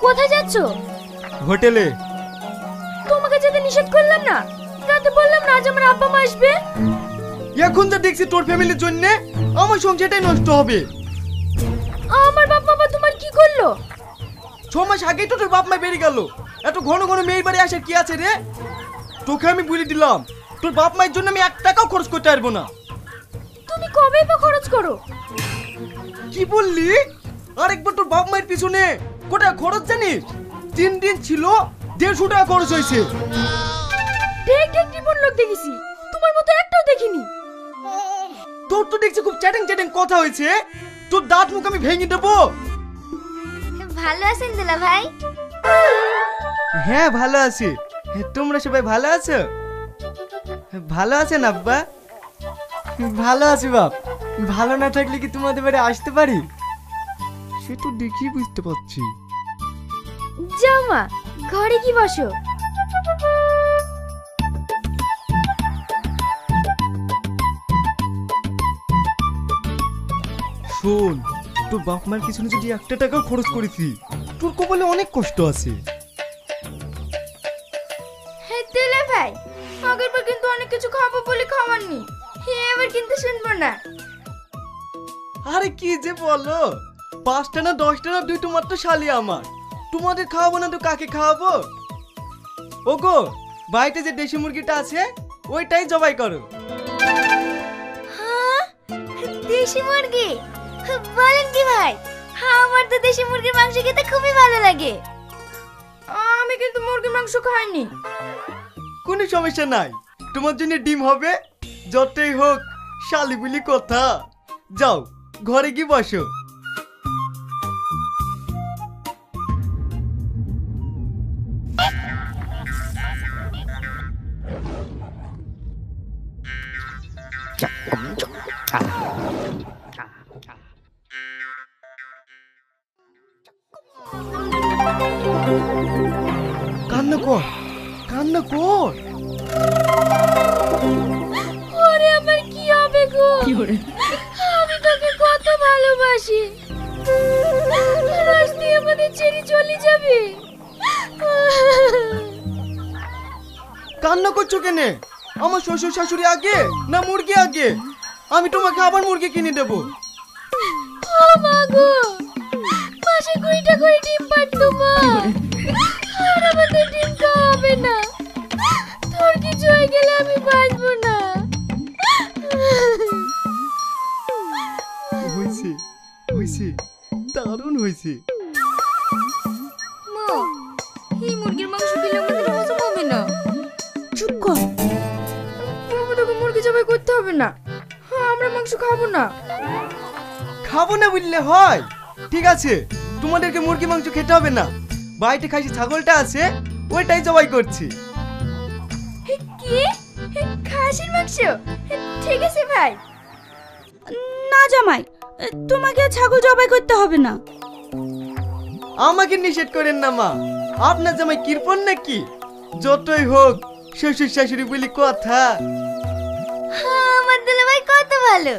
কোথায় যাচ্ছো? হোটেলে। তোমাকে যেতে নিষেধ করলাম না? রাতে বললাম না আজ আমার আব্বা মা আসবে। এখন যা দেখছি তোর ফ্যামিলির জন্য আমার সংসারটাই নষ্ট হবে। আমার বাপ মা তোমার কি করলো? 6 মাস আগেই তো তোর বাপ মা বেরিয়ে গেল, এত ঘন ঘন মেয়ের বাড়ি আসার কি আছে রে? তোকে আমি বলে দিলাম তোর বাপ মায়ের জন্য আমি 1 টাকাও খরচ করতে পারবো না। তুমি কবে বা খরচ করো? কি বললি? আরেকবার তোর বাপ মায়ের পিছনে কোটা খরচ জানিস? 3 দিন ছিল 150 টাকা খরচ হয়েছে। দেখ দেখ জীবন লোক দেখেছি, তোমার মতো একটাও দেখিনি। তোর তো দেখছি খুব চ্যাটিং চ্যাটিং কথা হয়েছে, তোর দাঁত মুখ আমি ভেঙে দেবো। ভালো আছেন দুলা ভাই? হ্যাঁ ভালো আছি, তোমরা সবাই ভালো আছো? ভালো আছেন আব্বা? ভালো আছি বাপ। ভালো না থাকলে কি তোমাদের বাড়ি আসতে পারি? সে তো দেখি বুঝতে পারছি। যাও মা, ঘরে কি বসো। শোন, তোর বাপ মার পিছনে যদি 1 টাকাও খরচ করেছি, তোর কপালে অনেক কষ্ট আছে। হ্যাঁ দুলা ভাই, আগের বার কিন্তু অনেক কিছু খাবো বলে খাওয়াননি, এবার কিন্তু শুনবো না। আরে কি যে বলো, 5টা না 10টা না 2টো মাত্র শালি আমার, তোমাদের খাওয়াবো না তো কাকে খাওয়াবো? ওগো, বাড়িতে যে দেশি মুরগিটা আছে ওইটাই জবাই করো। হ্যাঁ, দেশি মুরগি? বলেন কি ভাই? আমার তো দেশি মুরগির মাংস খেতে খুবই ভালো লাগে। আমি কিন্তু মুরগির মাংস খাইনি। কোনো সমস্যা নাই, তোমার জন্য ডিম হবে। যতই হোক শালি বলি কথা। যাও ঘরে গিয়ে বসো। কান্না কর, কান্না কর। ওরে আমার কি হবে গো? আমি তোকে কত ভালোবাসি, আজ তুই আমাদের ছেড়ে চলে যাবি। কান্না করছো কেনে? আমার শ্বশুর শাশুড়ি আগে না মুরগি আগে? আমি তোমাকে আবার মুরগি কিনে দেবো। ও মা গো, মাসে 20টা করে ডিম পাড়তো মা, আর আমাদের ডিম তো হবে না। তোর কিছু হয়ে গেলে আমি বাঁচবো না। হয়েছে হয়েছে, দারুণ হয়েছে। মা, এই মুরগির মাংস খেলে আমাদের হজম হবে না। চুপ কর। তোকে মুরগি জবাই করতে হবে না, আমরা মাংস খাবো না। খাবো না বললে হয়? ঠিক আছে, তোমাদেরকে মুরগি মাংস খেতে হবে না। বাড়িতে খাসি ছাগলটা আছে ওইটাই জবাই করছি। কি? খাসির মাংস? ঠিক আছে ভাই। না জামাই, তোমাকে ছাগল জবাই করতে হবে না। আমাকে নিষেধ করেন না মা, আপনার জামাই কৃপণ নাকি? যতই হোক শ্বশুর শাশুড়ি বলি কথা। আমার দুলাভাই কত ভালো।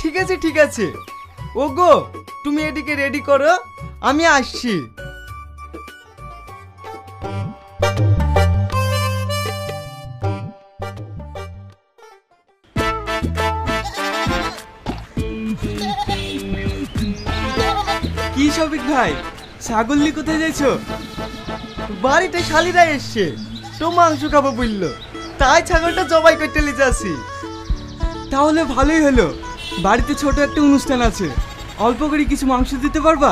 ঠিক আছে ঠিক আছে, ওগো তুমি এদিকে রেডি করো, আমি আসছি। কি শফিক ভাই, ছাগল নিয়ে কোথায় যাইছো? বাড়িতে শালিরা এসছে, তো মাংস খাবো বললো, তাই ছাগলটা জবাই করতে নিয়ে যাচ্ছি। তাহলে ভালোই হলো, বাড়িতে ছোট একটা অনুষ্ঠান আছে, অল্প করে কিছু মাংস দিতে পারবা?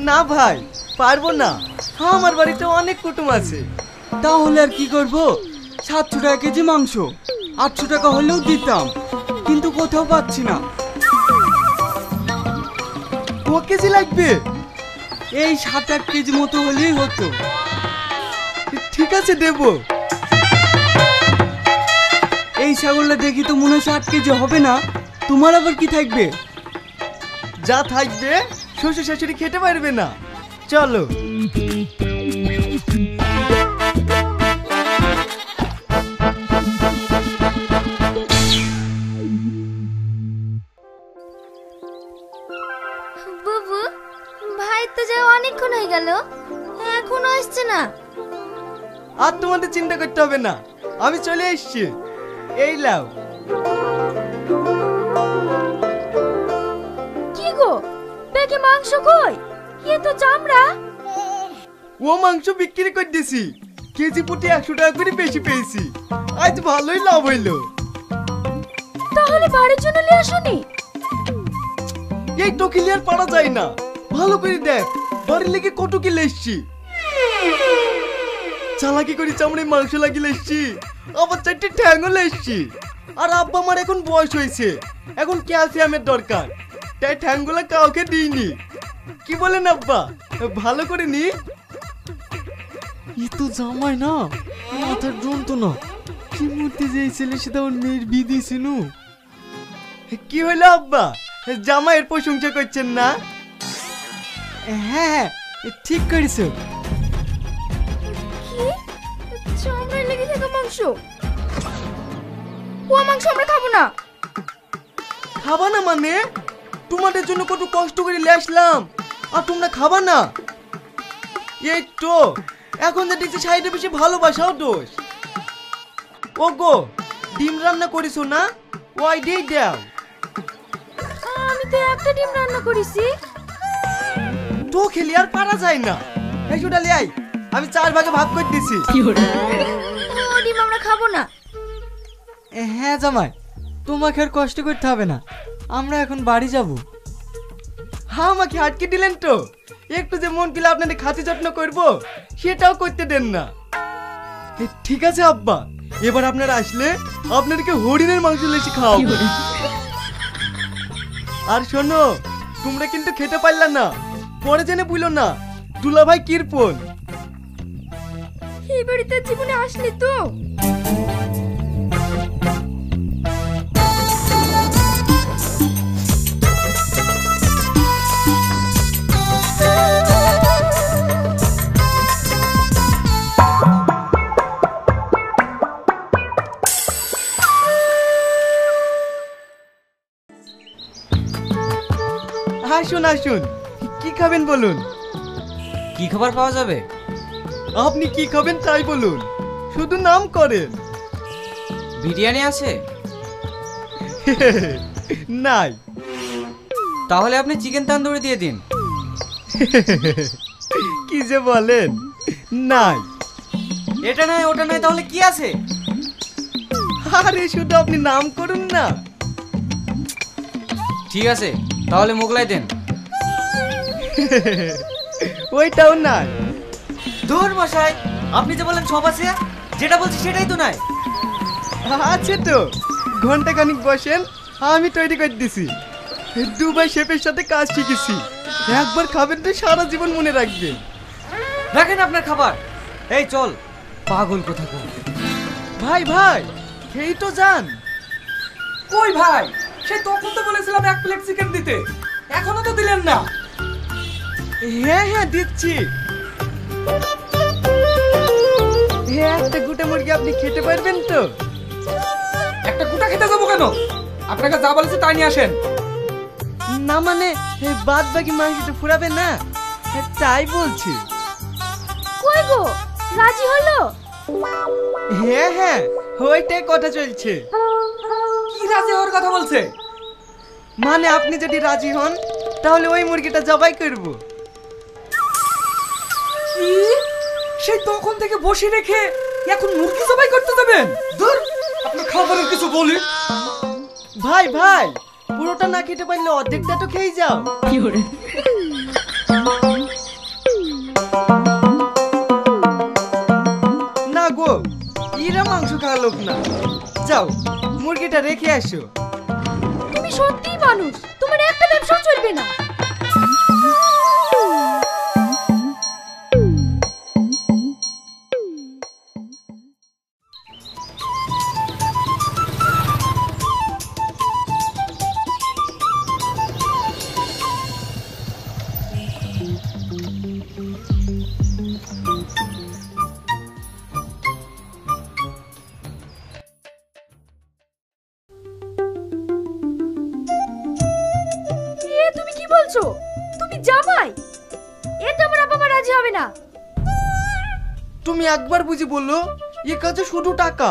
না ভাই, পারবো না, আমার বাড়িতে অনেক কুটুম আছে। তাহলে আর কি করব, 700 টাকা কেজি মাংস, 800 টাকা হলেও দিতাম, কিন্তু কোথাও পাচ্ছি না। ক কেজি লাগবে? এই 7-8 কেজি মতো হলেই হতো। ঠিক আছে দেবো। এই ছাগলটা দেখি তো মনে হচ্ছে 8 কেজি হবে না, তোমার আবার কি থাকবে? যা থাকবে শ্বশুর শাশুড়ি খেতে পারবে না, চলো। বাবু, ভাই দেখতে যাও অনেকক্ষণ হয়ে গেল, এখনো আসছে না। আর তোমাদের চিন্তা করতে হবে না, আমি চলে এসেছি। এই লাও। কি গো, ব্যাগে মাংস কই? এ তো চামড়া। ও মাংস বিক্রি করে দিছি, কেজি প্রতি 100 টাকা করে বেশি পেয়েছি। আজ ভালোই লাভ হইলো। তাহলে বাড়ির জন্য নিয়ে আসোনি? এই তো ক্লিয়ার পারা যায় না, ভালো করে দেখ, বাড়ির লেগে কত কি লেসছি। চালাকি করে চামড়ে মাংস লাগিয়ে লেসছি, আবার 4টে ঠ্যাংও লেসছি। আর আব্বা আমার এখন বয়স হয়েছে, এখন ক্যালসিয়ামের দরকার, তাই ঠ্যাংগুলা কাউকে দিইনি। কি বলেন আব্বা, ভালো করে নি? ই তো জামাই না, মাথার যন্ত্রণা। কি মূর্তি যে ছেলে সেটা ওর মেয়ের বিয়ে দিয়েছিল। কি হইলো আব্বা, জামাইয়ের প্রশংসা করছেন না? হ্যাঁ ঠিক করেছো। কি চামড়ায় লেগে থাকা মাংস? ও মাংস আমরা খাবো না। খাবা না মানে? তোমাদের জন্য কত কষ্ট করে নিয়ে আসলাম, আর তোমরা খাবা না? এই তো এখন যে দেখছি সাইডে বেশি ভালোবাসাও দোষ। ও গো, ডিম রান্না করিছো না? ওই দিয়ে দাও। আমি তো একটা ডিম রান্না করেছি। তো খেলি আর পারা যায় না। এই ছোটা লাই, আমি 4 ভাগে ভাগ করে দিছি। ও ডিম আমরা খাবো না। হ্যাঁ জামাই, তোমাকে আর কষ্ট করতে হবে না, আমরা এখন বাড়ি যাব। হ্যাঁ আমাকে আটকে দিলেন তো, একটু যে মন কিলে আপনাদের খাতি যত্ন করব সেটাও করতে দেন না। ঠিক আছে আব্বা, এবার আপনারা আসলে আপনাদেরকে হরিণের মাংস লেসি খাওয়াবো। আর শোনো, তোমরা কিন্তু খেতে পারলা না, পরে জেনে বুঝলো না দুলা ভাই কিরপন। এই বাড়িতে জীবনে আসলি তো? আসুন আসুন, কি খাবেন বলুন? কি খাবার পাওয়া যাবে? আপনি কি খাবেন তাই বলুন, শুধু নাম করেন। বিরিয়ানি আছে? নাই। তাহলে আপনি চিকেন তান্দুরি দিয়ে দিন। কি যে বলেন, নাই। এটা নয় ওটা নয়, তাহলে কি আছে? আরে শুধু আপনি নাম করুন না। ঠিক আছে, তাহলে মোগলাই দেন। ওইটাও নাই। দূর মশাই, আপনি যে বলেন সব আছে, যেটা বলছি সেটাই তো নাই। আছে তো, ঘন্টা খানিক বসেন, আমি তৈরি করে দিছি। দুবাই শেফের সাথে কাজ শিখেছি, একবার খাবেন তো সারা জীবন মনে রাখবেন। রাখেন আপনার খাবার। এই চল, পাগল কোথাকার। ভাই ভাই, খেয়েই তো যান। কই ভাই, সে তখন তো বলেছিলাম 1 প্লেট চিকেন দিতে, এখনো তো দিলেন না। হ্যাঁ হ্যাঁ দিচ্ছি। একটা গোটা মুরগি আপনি খেতে পারবেন তো? একটা গোটা খেতে যাবো কেন? আপনাকে যা বলেছে তাই নিয়ে আসেন। না মানে বাদ বাকি মাংসটা ফুরাবে না, তাই বলছি। কই গো, রাজি হলো? হ্যাঁ হ্যাঁ, ওইটাই কথা চলছে। কি রাজি হওয়ার কথা বলছে? মানে আপনি যদি রাজি হন তাহলে ওই মুরগিটা জবাই করব। কি? সেই তখন থেকে বসে রেখে এখন মুরগি জবাই করতে যাবেন? দূর, আপনার খাবারের কিছু বলি। ভাই ভাই, পুরোটা না খেতে পারলে অর্ধেকটা তো খেয়ে যাও। না গো, এরা মাংস খাওয়া লোক না। যাও, মুরগিটা রেখে আসো। তুমি সত্যিই মানুষ, তোমার একটা ব্যবসা চলবে না। তুমি কি বলছো? তুমি জামাই? রাজি হবে না। তুমি একবার বুঝি বললো এ কাজে শুধু টাকা।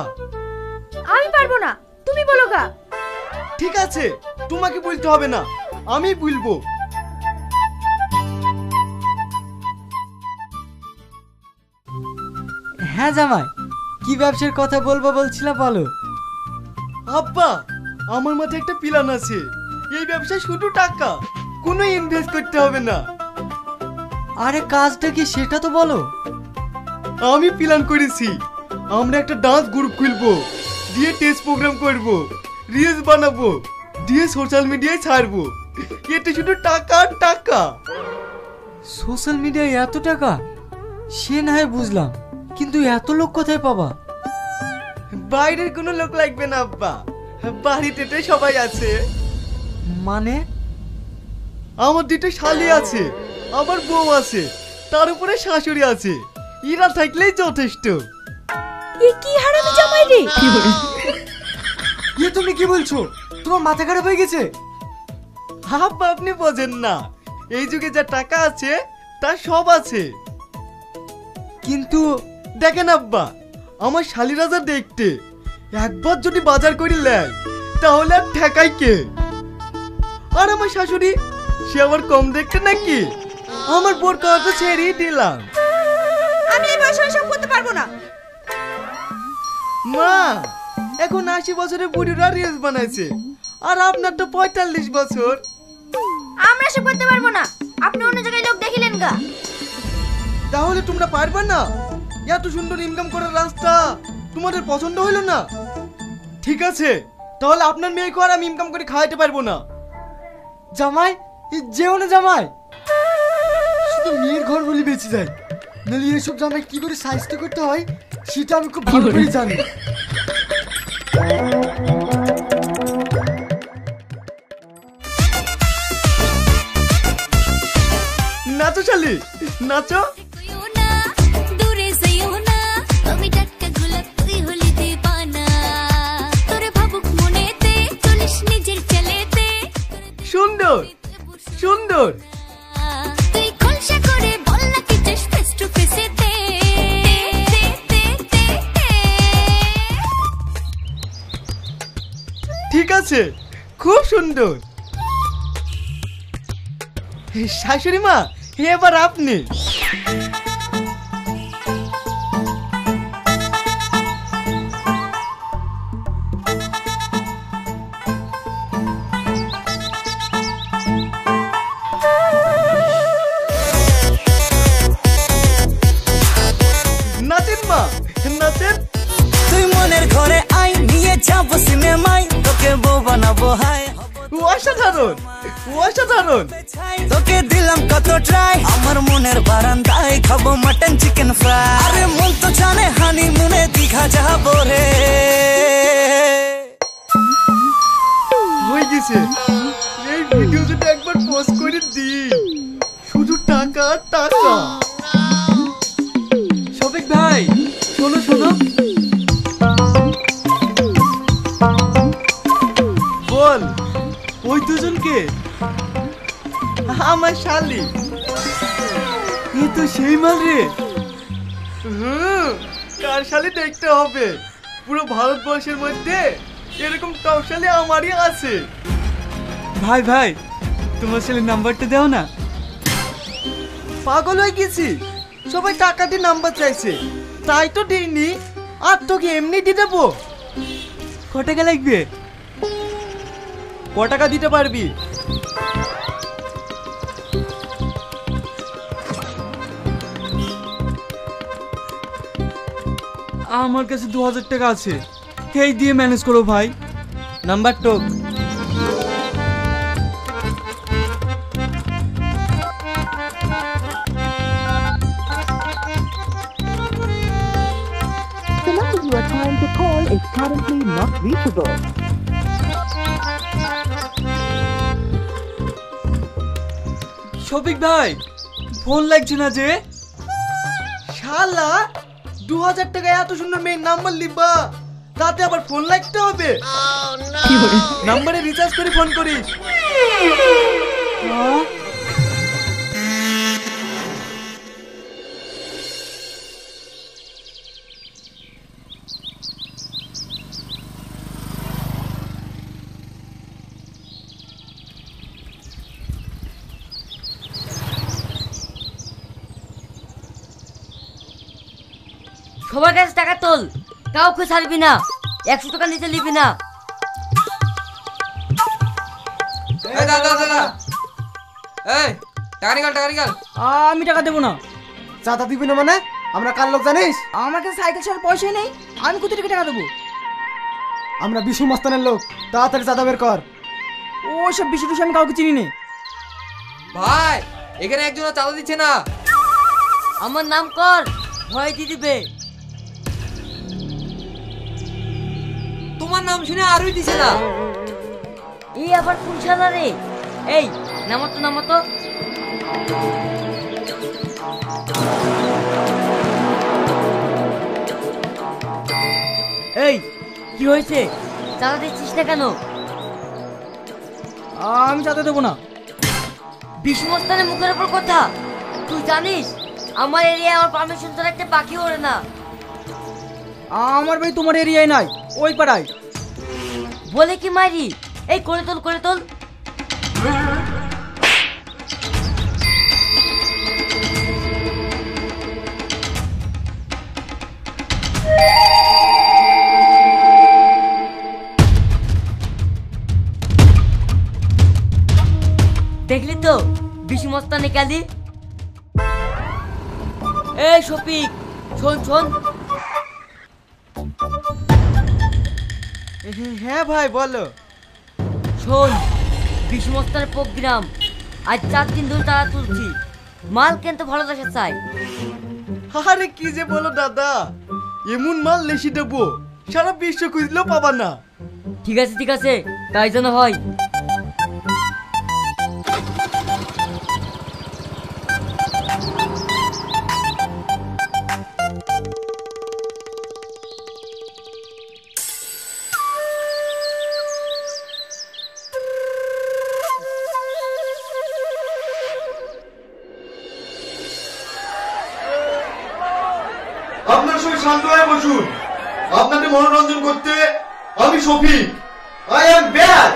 আমি পারবো না, তুমি বলো গা। ঠিক আছে, তোমাকে বলতে হবে না, আমি বলবো। হ্যাঁ জামাই, কি ব্যবসার কথা বলবো বলছিলা বলো। আব্বা, আমার মাথায় একটা প্ল্যান আছে। এই ব্যবসায় শুধু টাকা, কোনো ইনভেস্ট করতে হবে না। আরে কাজটা কি সেটা তো বলো। আমি প্ল্যান করেছি, আমরা একটা ডান্স গ্রুপ খুলবো, দিয়ে টেস্ট প্রোগ্রাম করব, রিলস বানাবো, দিয়ে সোশ্যাল মিডিয়ায় ছাড়বো। এতে শুধু টাকা আর টাকা। সোশ্যাল মিডিয়ায় এত টাকা? সে না হয় বুঝলাম, কিন্তু এত লোক কোথায় পাবা? বাইরের কোনো লোক লাগবে না আব্বা, বাড়িতে তো সবাই আছে। মানে? আমার দুটো শালি আছে, আমার বউ আছে, তার উপরে শাশুড়ি আছে। এরা থাকলেই যথেষ্ট। এ কি হারামি জামাই রে! এ তুমি কি বলছো? তোমার মাথা খারাপ হয়ে গেছে? আব্বা, আপনি বোঝেন না, এই যুগে যা টাকা আছে তার সব আছে। কিন্তু দেখেন আব্বা, আমার শালিরা যা দেখতে, একবার যদি বাজার করে নেয় তাহলে আর ঠেকাই কে? আর আমার শাশুড়ি, সে আবার কম দেখতে নাকি? আমার বোর কাজটা ছেড়েই দিলাম। আমি এই বয়সে সব করতে পারবো না। মা, এখন 80 বছরের বুড়িরা রিলস বানাইছে, আর আপনার তো 45 বছর। আমরা সব করতে পারবো না, আপনি অন্য জায়গায় লোক দেখিলেন গা। তাহলে তোমরা পারবে না? এত সুন্দর ইনকাম করার রাস্তা তোমাদের পছন্দ হলো না? ঠিক আছে, তাহলে আপনার মেয়েকে আর আমি ইনকাম করে খাওয়াইতে পারবো না। জামাই, যেও না জামাই, শুধু মেয়ের ঘর বলে বেঁচে যায়, নাহলে এসব জামাই কি করে সাইজটা করতে হয় সেটা আমি খুব ভালো করে জানি। নাচো শালি, নাচো। সুন্দর সুন্দর। ঠিক আছে, খুব সুন্দর। শাশুড়ি মা, এবার আপনি। নাচেন মা, নাচেন। তুই মনের ঘরে আই, নিয়ে যাবো সিনেমায়, তোকে বউ বানাবো। হাই, অসাধারণ অসাধারণ। তোকে দিলাম কত ট্রাই, আমার মনের বারান্দায় খাবো মাটন চিকেন ফ্রাই। আরে মন তো জানে হানিমুনে দীঘা যাবো রে। হয়ে গেছে, এই ভিডিও যদি একবার পোস্ট করে দিই, শুধু টাকা আর টাকা। শফিক ভাই, শোনো শোনো। বল। ওই দুজনকে? আমার শালি। এ তো সেই মাল রে। কার শালি দেখতে হবে, পুরো ভারতবর্ষের মধ্যে এরকম টপ শালি আমারই আছে। ভাই ভাই, তোমার ছেলের নাম্বারটা দাও না। পাগল হয়ে গেছি, সবাই টাকা দিয়ে নাম্বার চাইছে, তাই তো দিইনি। আর তোকে এমনি দিয়ে দেবো। ক টাকা লাগবে? ক টাকা দিতে পারবি? আমার কাছে 2000 টাকা আছে, এই দিয়ে ম্যানেজ করো ভাই। নাম্বার টোক। The number you are trying to call is currently not reachable. Shafiq ভাই, ফোন লাগছে না যে? শালা, 2000 টাকায় এত সুন্দর মেয়ের নাম্বার লিখবা, তাতে আবার ফোন লাগতে হবে? নাম্বারে রিচার্জ করে ফোন করিস। সবার কাছে টাকা তোল, কাউকে ছাড়বি না, 100 টাকা নিতে নিবি না। এই দাদা দাদা, এই টাকা নিকাল। আমি টাকা দেবো না। চাঁদা দিবি না মানে? আমরা কার লোক জানিস? আমার কাছে সাইকেল ছাড়ার পয়সা নেই, আমি কোথা থেকে টাকা দেবো? আমরা বিশু মস্তানের লোক, তাড়াতাড়ি চাঁদা বের কর। ও সব বিষয় টুসি আমি কাউকে চিনি না। ভাই এখানে একজন চাঁদা দিচ্ছে না। আমার নাম কর, ভয় দিয়ে দিবে। তোমার নাম শুনে আরই দিছে না। এই আবার কোন শালা রে? এই নামাতো নামাতো। এই কি হয়েছে? চাঁদা দিচ্ছিস না কেন? আমি চাঁদা দেবো না। বিষ্ণুস্থানের মুখের উপর কথা। তুই জানিস আমার এরিয়ায় আমার পারমিশন ছাড়া একটা পাখি ওড়ে না। আমার ভাই তোমার এরিয়ায় নাই, ওই পাড়ায়। বলে কি মারি? এই করে তোল করে তোল। দেখলি তো বিশু মস্তানে কালি। এই শফিক শোন শোন। হ্যাঁ ভাই বলো। শোন, বিশু মস্তানের প্রোগ্রাম আজ 4 দিন ধরে তারা তুলছি। মাল কিন্তু ভালো দেখা চাই। আরে কি যে বলো দাদা, এমন মাল লেসি দেবো সারা বিশ্ব খুঁজলেও পাবা না। ঠিক আছে তাই যেন হয়। আপনার সঙ্গে শান্ত হয়ে বসুন। আপনাদের মনোরঞ্জন করতে আমি শফিক, আই এম ব্যাক।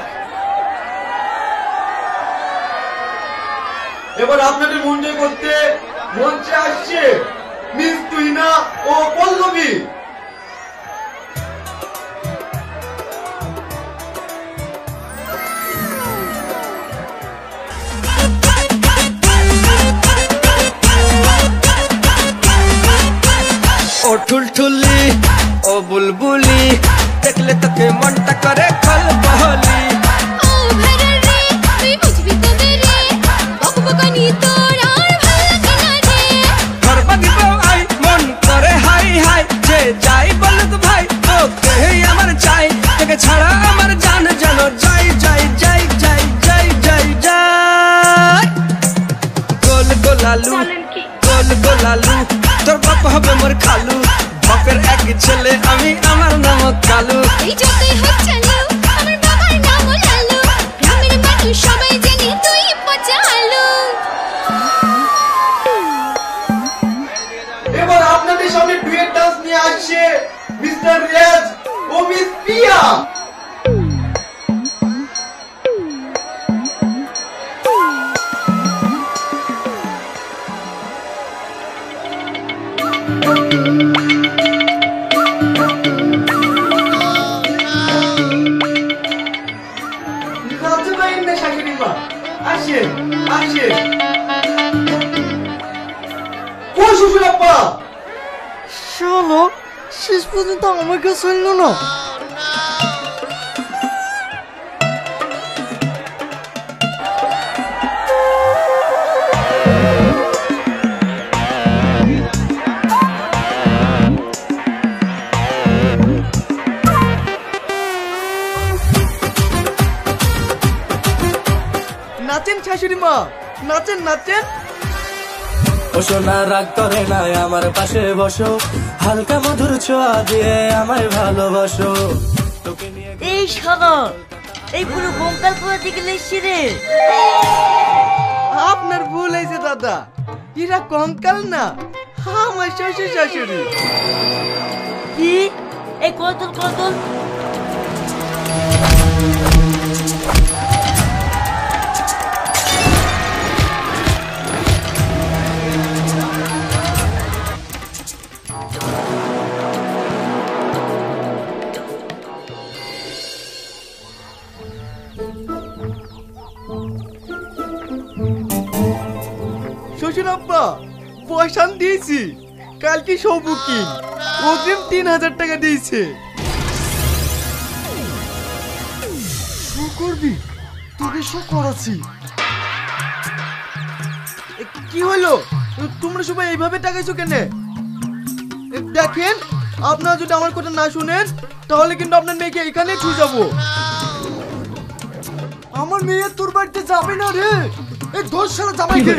এবার আপনাদের মন জয় করতে মঞ্চে আসছে মিস তুহিনা ও পল্লবী। ও ঠুলঠুলি ও বুলবুলি, দেখলে তোকে মনটা করে খলবহলি। ও ভেরে রে তুই বুঝবি তো মেরে বক বকানি তোর আর ভালো লাগে না রে। ঘর বাগিব আই মন করে হাই হাই, যে যাই বলুক ভাই তোকে আমার চাই। তোকে ছাড়া আমার জান যেন যাই যাই যাই যাই যাই যাই যাই। গোল গোলালু গোল গোলালু, তোর বাপ হবে মোর খালু। বাপের এক ছেলে আমি, আমার নাম কালু। এই যতই হোক চালু আমার বাবার নাম লালু। গ্রামের মানুষ সবাই জানে তুই পচা আলু। এবার আপনাদের সামনে ডুয়েট ডান্স নিয়ে আসছে মিস্টার রিয়াজ ও মিস পিয়া। আসেন আসেন। কোন শ্বশুর আব্বা? শালো শেষ পর্যন্ত আমার কাছে শুনলো না। নাচেন শাশুড়ি মা, নাচেন নাচেন। ও সোনা রাগ করে না, আমার পাশে বসো, হালকা মধুর ছোঁয়া দিয়ে আমায় ভালোবাসো। এই শালা, এই পুরো বঙ্কাল পুরা দিকে লেসছি রে। আপনার ভুল হয়েছে দাদা, এরা কঙ্কাল না, আমার শ্বশুর শাশুড়ি। কি? এই করে তোল করে তোল। বসুন আব্বা, পয়সা দিয়েছি, কালকে সব বুকিং, অগ্রিম 3000 টাকা দিয়েছে। শো করবি, তোকে শো করাচ্ছি। কি হলো, তোমরা সবাই এইভাবে টাকাইছো কেন? দেখেন, আপনারা যদি আমার কথা না শুনেন তাহলে কিন্তু আপনার মেয়েকে এখানে ছুঁয়ে যাবো। আমার মেয়ে তোর বাড়িতে যাবে না রে, এই দোষ সারা জামাইকে।